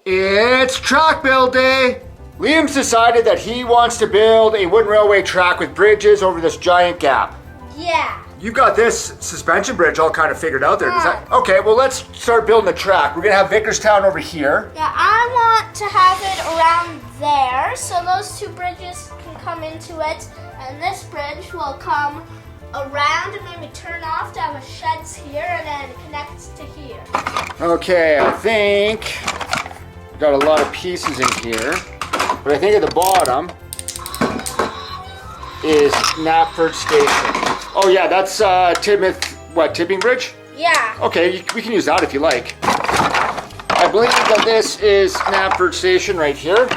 It's track build day. Liam's decided that he wants to build a wooden railway track with bridges over this giant gap. Yeah. You've got this suspension bridge all kind of figured out there. Okay, well, let's start building the track. We're gonna have Vickerstown over here. Yeah, I want to have it around there, so those two bridges can come into it, and this bridge will come around and maybe turn off to have a sheds here and then connect to here. Okay, I think we got a lot of pieces in here, but I think at the bottom is Knapford Station. Oh yeah, that's Tipping Bridge? Yeah. Okay, we can use that if you like. I believe that this is Knapford Station right here.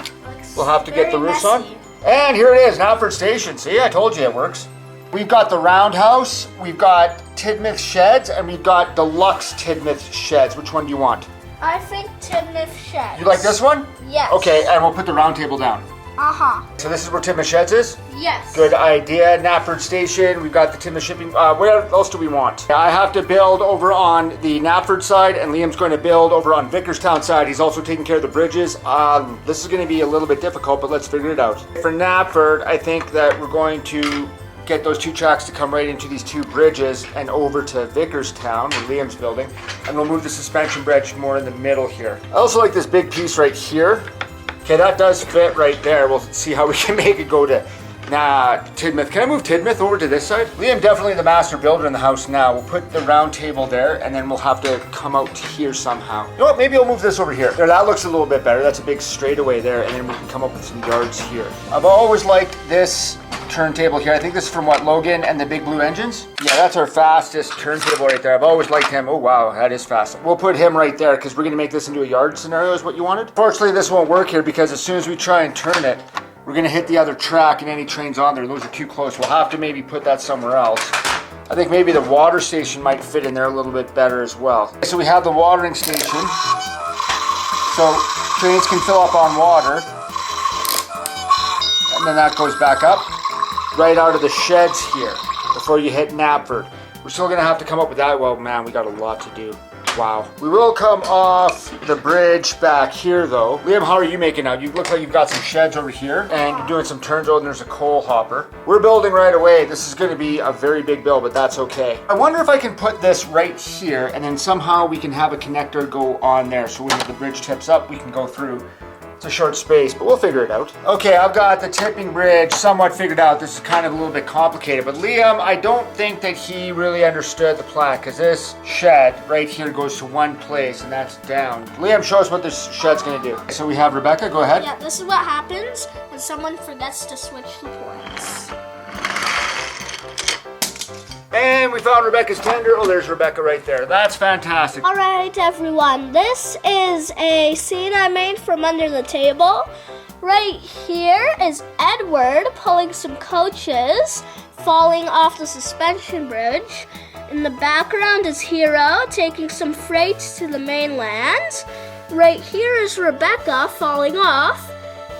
We'll have to get the roofs on. And here it is, Knapford Station. See, I told you it works. We've got the roundhouse, we've got Tidmouth sheds, and we've got deluxe Tidmouth sheds. Which one do you want? I think Tidmouth sheds. You like this one? Yes. Okay, and we'll put the round table down. Uh-huh. So this is where Tidmouth sheds is? Yes. Good idea. Knapford Station, we've got the Tidmouth shipping. Where else do we want? I have to build over on the Knapford side, and Liam's going to build over on Vickerstown side. He's also taking care of the bridges. This is going to be a little bit difficult, but let's figure it out. For Knapford, I think that we're going to get those two tracks to come right into these two bridges and over to Vickerstown, where Liam's building, and we'll move the suspension bridge more in the middle here. I also like this big piece right here. Okay, that does fit right there. We'll see how we can make it go to Tidmouth. Can I move Tidmouth over to this side? Liam, definitely the master builder in the house now. We'll put the round table there, and then we'll have to come out here somehow. You know what, maybe I'll move this over here. There, that looks a little bit better. That's a big straightaway there, and then we can come up with some yards here. I've always liked this turntable here. I think this is from what, Logan and the Big Blue Engines? Yeah, that's our fastest turntable right there. I've always liked him. Oh wow, that is fast. We'll put him right there because we're gonna make this into a yard scenario is what you wanted. Fortunately, this won't work here because as soon as we try and turn it, we're gonna hit the other track and any trains on there. Those are too close. We'll have to maybe put that somewhere else. I think maybe the water station might fit in there a little bit better as well. So we have the watering station. So trains can fill up on water. And then that goes back up. Right out of the sheds here before you hit Knapford. We're still gonna have to come up with that. Well, man, we got a lot to do. Wow. We will come off the bridge back here though. Liam, how are you making out? You look like you've got some sheds over here and you're doing some turns. Oh, and there's a coal hopper. We're building right away. This is gonna be a very big build, but that's okay. I wonder if I can put this right here and then somehow we can have a connector go on there. So when the bridge tips up, we can go through. It's a short space, but we'll figure it out. Okay, I've got the tipping bridge somewhat figured out. This is kind of a little bit complicated, but Liam, I don't think that he really understood the plan because this shed right here goes to one place and that's down. Liam, show us what this shed's gonna do. So we have Rebecca, go ahead. Yeah, this is what happens when someone forgets to switch the points. And we found Rebecca's tender. Oh, there's Rebecca right there. That's fantastic. All right, everyone. This is a scene I made from under the table. Right here is Edward pulling some coaches, falling off the suspension bridge. In the background is Hero taking some freight to the mainland. Right here is Rebecca falling off.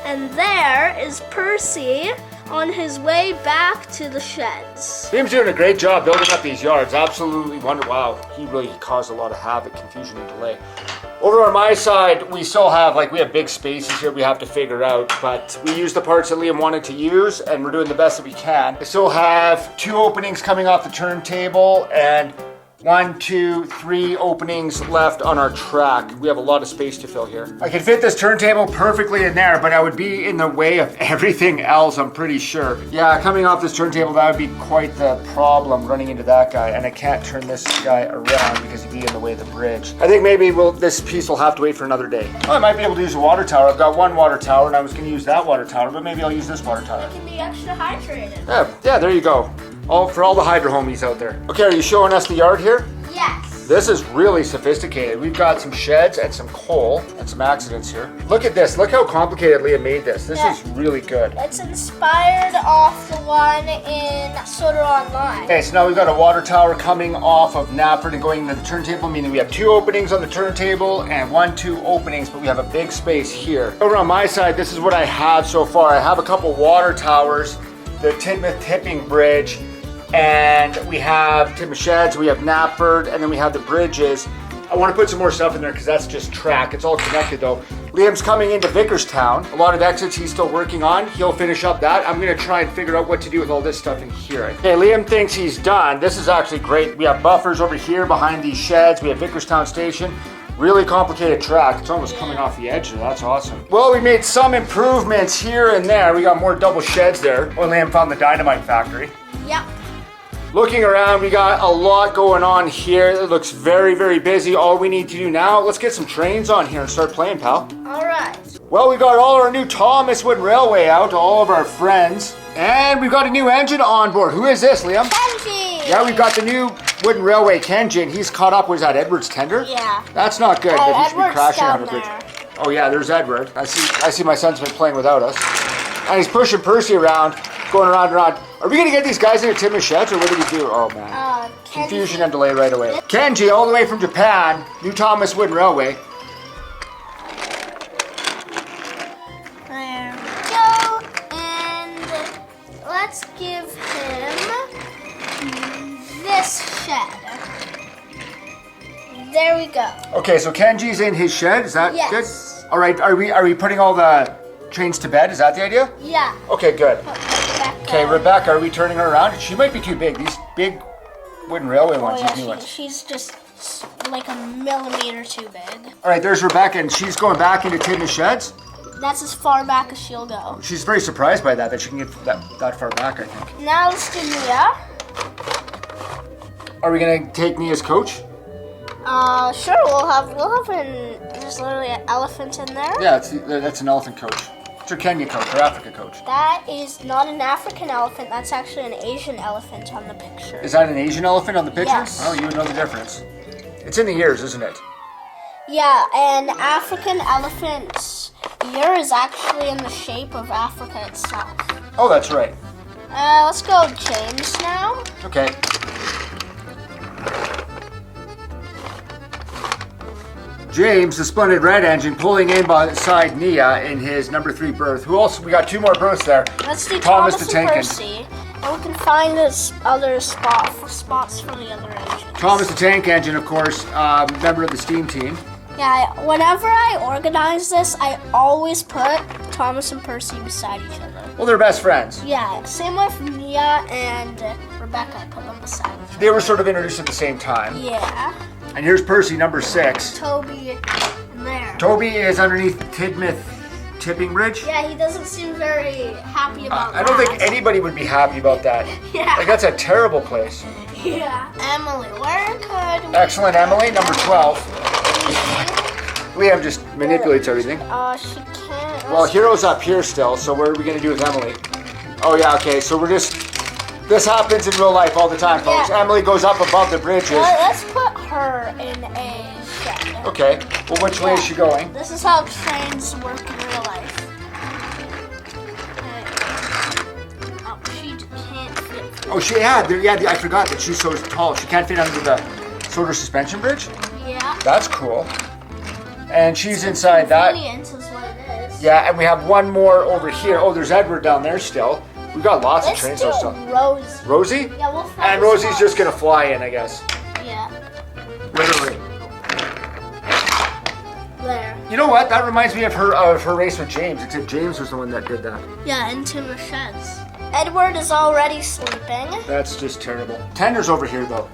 And there is Percy on his way back to the sheds. Liam's doing a great job building up these yards. Absolutely wonderful. Wow, he really caused a lot of havoc, confusion, and delay. Over on my side, we still have, we have big spaces here we have to figure out, but we use the parts that Liam wanted to use, and we're doing the best that we can. I still have 2 openings coming off the turntable, and 1, 2, 3 openings left on our track. We have a lot of space to fill here. I can fit this turntable perfectly in there, but I would be in the way of everything else, I'm pretty sure. Yeah, coming off this turntable, that would be quite the problem, running into that guy, and I can't turn this guy around because he'd be in the way of the bridge. I think maybe this piece will have to wait for another day. Oh, I might be able to use a water tower. I've got 1 water tower, and I was going to use that water tower, but maybe I'll use this water tower. It can be extra hydrated. Yeah, there you go. For all the hydro homies out there. Okay, are you showing us the yard here? Yes. This is really sophisticated. We've got some sheds and some coal and some accidents here. Look at this. Look how complicated Leah made this. This is really good. It's inspired off the one in Soda Online. Okay, so now we've got a water tower coming off of Knapford and going into the turntable, meaning we have 2 openings on the turntable and 1, 2 openings, but we have a big space here. Over on my side, this is what I have so far. I have a couple water towers, the Tidmouth tipping bridge, and we have Tidmouth sheds, we have Knapford, and then we have the bridges. I want to put some more stuff in there because that's just track. It's all connected though. We're Liam's coming into Vickerstown. A lot of exits he's still working on. He'll finish up that. I'm gonna try and figure out what to do with all this stuff in here. Okay, Liam thinks he's done. This is actually great. We have buffers over here behind these sheds. We have Vickerstown Station. Really complicated track. It's almost coming off the edge there. That's awesome. Well, we made some improvements here and there. We got more double sheds there. When Liam found the dynamite factory. Yep. Looking around, we got a lot going on here. It looks very, very busy. All we need to do now, let's get some trains on here and start playing, pal. All right. Well, we got all our new Thomas Wood Railway out to all of our friends. And we've got a new engine on board. Who is this, Liam? Kenji. Yeah, we've got the new Wooden Railway Kenji, and he's caught up. Was that Edward's tender? Yeah. That's not good. That he should be Edward's crashing down on a bridge. there. Oh yeah, there's Edward. I see my son's been playing without us. And he's pushing Percy around, going around and around. Are we gonna get these guys into Tim Machette, or what do we do? Oh man. Confusion and delay right away. Kenji, all the way from Japan, new Thomas Wooden Railway. There we go. And let's give him this shed. There we go. Okay, so Kenji's in his shed. Is that Yes. good? All right. Are we putting all the trains to bed? Is that the idea? Yeah. Okay, good. Rebecca. Okay, Rebecca, are we turning her around? She might be too big. These big wooden railway ones, Oh, these new yeah, ones. she's just like a millimeter too big. All right, there's Rebecca, and she's going back into Tim Machette's. That's as far back as she'll go. She's very surprised by that she can get that far back, I think. Now let's do Nia. Are we gonna take Nia's coach? Sure. We'll have there's literally an elephant in there. Yeah, that's an elephant coach. It's her Kenya coach, her Africa coach. That is not an African elephant. That's actually an Asian elephant on the picture. Is that an Asian elephant on the picture? Yes. Oh, you would know the difference. It's in the ears, isn't it? Yeah, an African elephant's ear is actually in the shape of Africa itself. Oh, that's right. Let's go James now. Okay. James, the splendid red engine, pulling in beside Nia in his number 3 berth. Who else? We got 2 more berths there. Let's do Thomas Thomas the and Tank Percy. And we can find this other spots for the other engines. Thomas the Tank Engine, of course, member of the steam team. Yeah, whenever I organize this, I always put Thomas and Percy beside each other. Well, they're best friends. Yeah, same with Nia and Rebecca. I put them beside each other. They were sort of introduced at the same time. Yeah. And here's Percy, number 6. Toby there. Toby is underneath the Tidmouth tipping bridge. Yeah, he doesn't seem very happy about I that. don't think anybody would be happy about that. Yeah. Like, that's a terrible place. Yeah. Emily, where could we... Excellent, Emily, number 12. Liam just manipulates everything. She can't... Well, Hero's up here still, so what are we going to do with Emily? Oh, yeah, okay, so we're just... This happens in real life all the time, folks. Yeah. Emily goes up above the bridges. Let's put her in a shed. Okay, well, which way is she going? This is how trains work in real life. Oh, she can't fit. Oh, I forgot that she's so tall. She can't fit under the sort of suspension bridge? Yeah. That's cool. And she's inside that. Convenient is what it is. Yeah, and we have one more over here. Oh, there's Edward down there still. We've got lots of trains Let's still. do Rosie. Rosie? Yeah, we'll find And Rosie's spots. just gonna fly in, I guess. Yeah. Literally. There. You know what? That reminds me of her race with James, except James was the one that did that. Yeah, into the sheds. Edward is already sleeping. That's just terrible. Tender's over here though.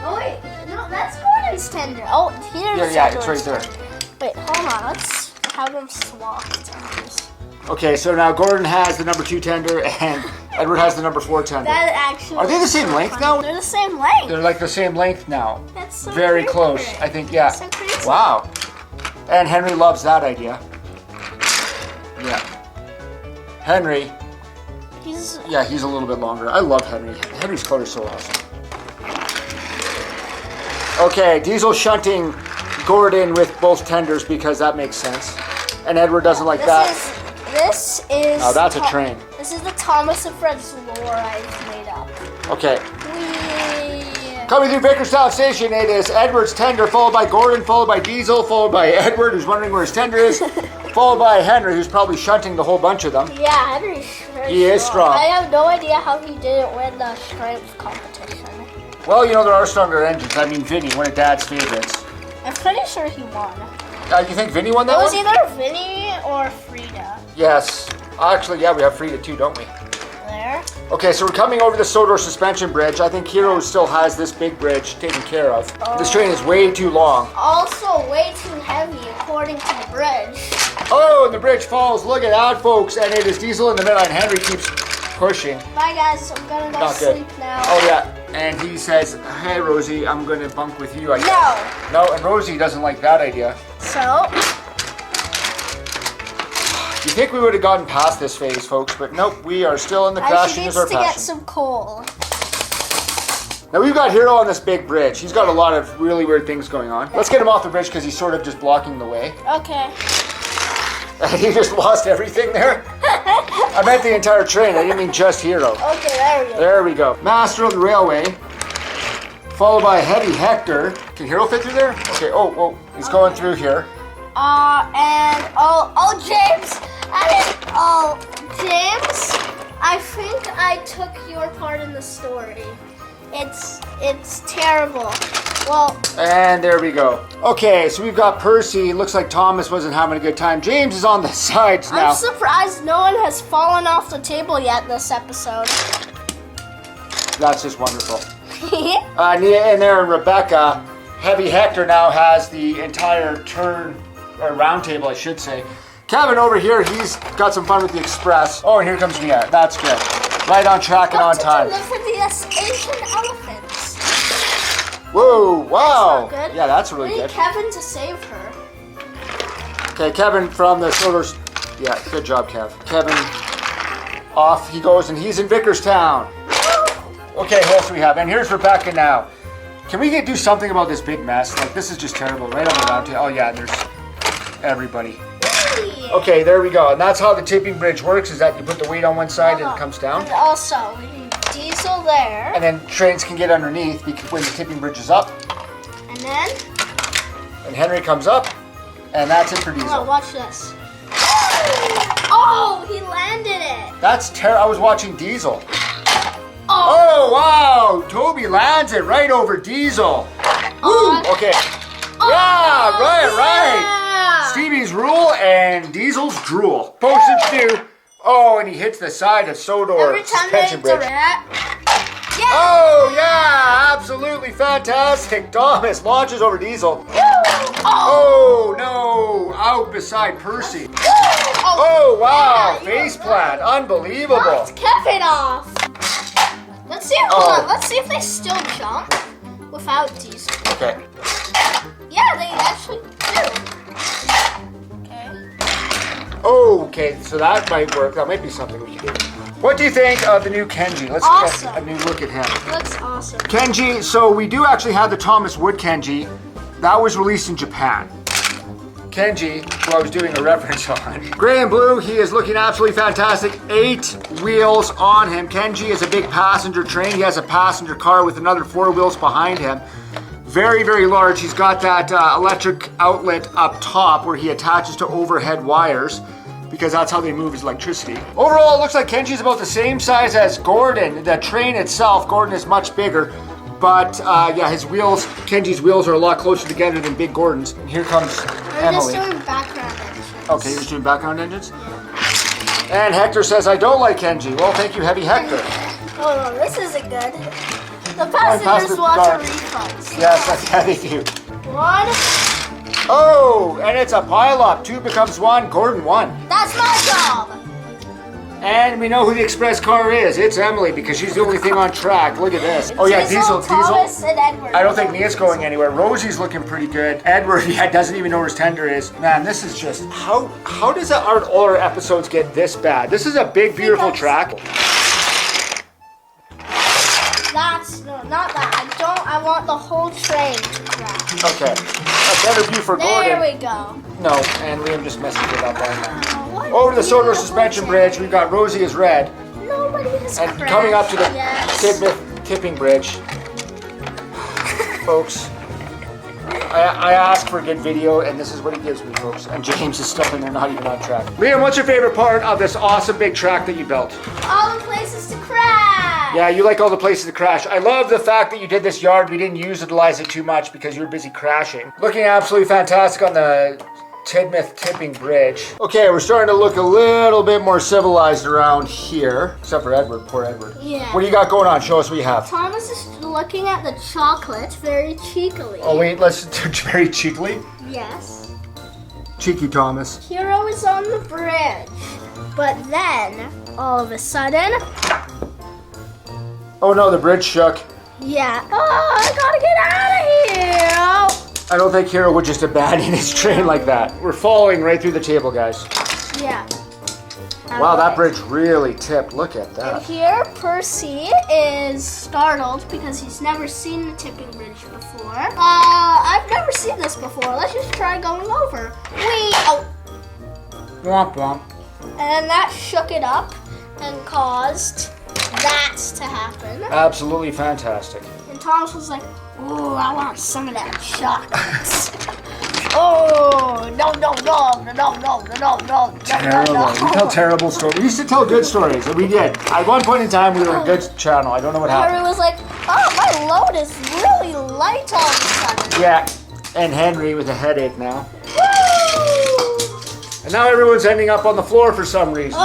Oh wait, no, that's Gordon's tender. Oh, here's Yeah, it's Edward's right there. tender. Wait, hold on. Let's have them swap tenders. Okay, so now Gordon has the number 2 tender and Edward has the number 4 tender. That actually. Are they the same so length funny. now? They're the same length. They're like the same length now. That's so Very crazy. close, I think, yeah. So crazy. Wow. And Henry loves that idea. Yeah. Henry, He's. he's a little bit longer. I love Henry. Henry's coat is so awesome. Okay, Diesel shunting Gordon with both tenders because that makes sense. And Edward doesn't like that. This is. Oh, that's a train. This is the Thomas and Friends lore I've made up. Okay. We. Coming through Vickerstown Station, it is Edward's tender, followed by Gordon, followed by Diesel, followed by Edward, who's wondering where his tender is, followed by Henry, who's probably shunting the whole bunch of them. Yeah, Henry's very He is strong. I have no idea how he didn't win the strength competition. Well, you know, there are stronger engines. I mean, Vinny, one of Dad's favorites. I'm pretty sure he won. You think Vinny won that It was one? either Vinny or Frida. Yes. Actually, yeah, we have Frida too, don't we? There. Okay, so we're coming over the Sodor suspension bridge. I think Hero still has this big bridge taken care of. This train is way too long. Also way too heavy according to the bridge. Oh, and the bridge falls. Look at that, folks. And it is Diesel in the middle, and Henry keeps pushing. Bye guys, I'm gonna go Not good. sleep now. Oh, yeah. And he says, hey, Rosie, I'm going to bunk with you. No. No, and Rosie doesn't like that idea. So, You think we would have gotten past this phase, folks, but nope, we are still in the she crashing needs is our to get passion. some coal. Now we've got Hero on this big bridge. He's got a lot of really weird things going on. Let's get him off the bridge because he's sort of just blocking the way. Okay. He just lost everything there. I meant the entire train. I didn't mean just Hero. Okay, there we go. There we go. Master of the Railway, followed by Heavy Hector. Can Hero fit through there? Okay, oh, he's going through here. James. James, I think I took your part in the story. It's terrible. Well, and there we go. Okay, so we've got Percy. Looks like Thomas wasn't having a good time. James is on the sides now. I'm surprised no one has fallen off the table yet this episode. That's just wonderful. And there in Rebecca, Heavy Hector now has the entire round table, I should say. Kevin over here, he's got some fun with the express. Oh, and here comes Mia. That's good. Right on track and on time. Deliver these ancient elephants. Whoa, wow. That's not good. Yeah, that's We really need good. Kevin to save her. Okay, Kevin from the Sodors. Yeah, good job, Kev. Kevin, off he goes, and he's in Vickerstown. Okay, who else do we have? And here's Rebecca now. Can we do something about this big mess? Like, this is just terrible. Right on the round table. Oh, yeah, there's everybody. Okay, there we go. And that's how the tipping bridge works, is that you put the weight on one side and it comes down. And also, we need Diesel there. And then trains can get underneath because when the tipping bridge is up. And then? And Henry comes up. And that's it for Oh, Diesel. watch this. Oh, he landed it. That's terrible. I was watching Diesel. Oh, wow. Toby lands it right over Diesel. Woo, okay. Yeah, right. Stevie's rule and Diesel's drool. Postage due. Oh, and he hits the side of Sodor Every time they suspension bridge. interact. Yeah. Oh, yeah, absolutely fantastic. Thomas launches over Diesel. Oh, no, out beside Percy. Oh, wow, face plant, unbelievable. Let's cap it off. Let's see. Hold on. Let's see if they still jump without Diesel. Okay. Yeah, they actually do. Okay, so that might work. That might be something we can do. What do you think of the new Kenji? Let's Awesome. get a new look at him. Looks awesome. Kenji, so we do actually have the Thomas Wood Kenji. That was released in Japan. Kenji, who I was doing a reference on. Gray and blue, he is looking absolutely fantastic. 8 wheels on him. Kenji is a big passenger train. He has a passenger car with another 4 wheels behind him. Very, very large. He's got that electric outlet up top where he attaches to overhead wires because that's how they move his electricity. Overall, it looks like Kenji's about the same size as Gordon. The train itself, Gordon is much bigger. But yeah, Kenji's wheels are a lot closer together than Big Gordon's. And here comes Emily. I'm just doing background engines. Okay, you're just doing background engines? And Hector says, I don't like Kenji. Well, thank you, Heavy Hector. Oh no, this isn't good. The pass passengers the want car. a refund. Yes, yeah, they do. 1. Oh, and it's a pile-up. 2 becomes 1. Gordon won. That's my job. And we know who the express car is. It's Emily because she's the only thing on track. Look at this. Oh yeah, Diesel. Thomas, and Edward. I don't think Mia's going anywhere. Rosie's looking pretty good. Edward, yeah, doesn't even know where his tender is. Man, this is just how does all our episodes get this bad? This is a big, beautiful track. Not that. I want the whole train to crash. Okay, a better view for Gordon. There we go. No, and Liam just messed it up right now. What Over the do Sodor you suspension want bridge, it? we've got Rosie as red. Nobody has And crashed coming up to the yet. Tidmouth tipping bridge. Folks, I asked for a good video, and this is what he gives me, folks. And James is stuck in there, not even on track. Liam, what's your favorite part of this awesome big track that you built? All the places to crash. Yeah, you like all the places to crash. I love the fact that you did this yard. We didn't utilize it too much because you were busy crashing. Looking absolutely fantastic on the Tidmouth tipping bridge. Okay, we're starting to look a little bit more civilized around here. Except for Edward, poor Edward. Yeah. What do you got going on? Show us what you have. Thomas is looking at the chocolate very cheekily. Oh wait, let's very cheekily. Yes. Cheeky Thomas. Hero is on the bridge, but then all of a sudden, Oh no, the bridge shook. yeah. Oh, I gotta get out of here. I don't think Hero would just abandon his train like that. We're falling right through the table, guys. Yeah. Wow, that bridge really tipped. Look at And that. here, Percy is startled because he's never seen the tipping bridge before. I've never seen this before. Let's just try going over. Oh. Womp womp. And that shook it up and caused that to happen. Absolutely fantastic. And Thomas was like, "Ooh, I want some of that chocolate." Oh, no. Terrible. We tell terrible stories. We used to tell good stories, and we did. At one point in time, we were a good channel. I don't know what Henry happened. was like, "Oh, my load is really light all of a sudden." Yeah, and Henry with a headache now. Woo! And now everyone's ending up on the floor for some reason.